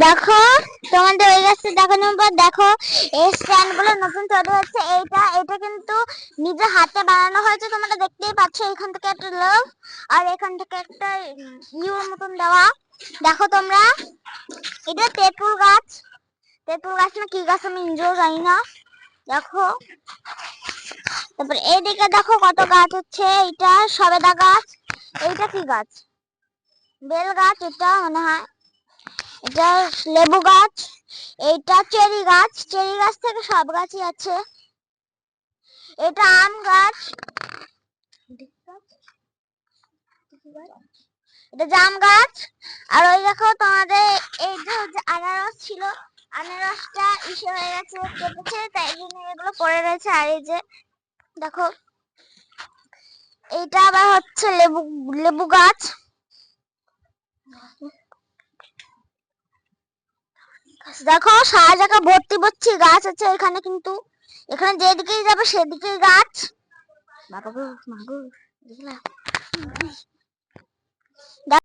দেখো তোমাদের ওই গাছটা দেখানোর পর দেখো এই স্ট্যান্ড গুলো নতুন তৈরি হচ্ছে। এটা কিন্তু নিজে হাতে বানানো হয়েছে, তোমরা দেখতেই পাচ্ছ। এখান থেকে একটা লাভ আর এখান থেকে একটা ইউর মতন দেওয়া। দেখো তোমরা, এটা তেঁতুল গাছ। তেঁতুল গাছ না কি গাছ আমি নিজেও জানি না। দেখো তারপর এইদিকে দেখো কত গাছ হচ্ছে। এটা সবেদা গাছ। এইটা কি গাছ? বেল গাছ এটা মনে হয়। এটা লেবু গাছ। এইটা চেরি গাছ। চেরি গাছ থেকে সব গাছই আছে। এটা আম গাছ। এটা জাম গাছ। আর ওই দেখো তোমাদের এই যে আনারস ছিল, আনারসটা ইসে হয়ে গেছে, কেটেছে, তাই জন্য এগুলো পড়ে রয়েছে। আর এই যে দেখো এইটা আবার হচ্ছে লেবু লেবু গাছ। দেখো সারা জায়গা ভর্তি ভর্তি গাছ আছে এখানে, কিন্তু এখানে যেদিকেই যাবে সেদিকেই গাছ। বাবা গো মা গো,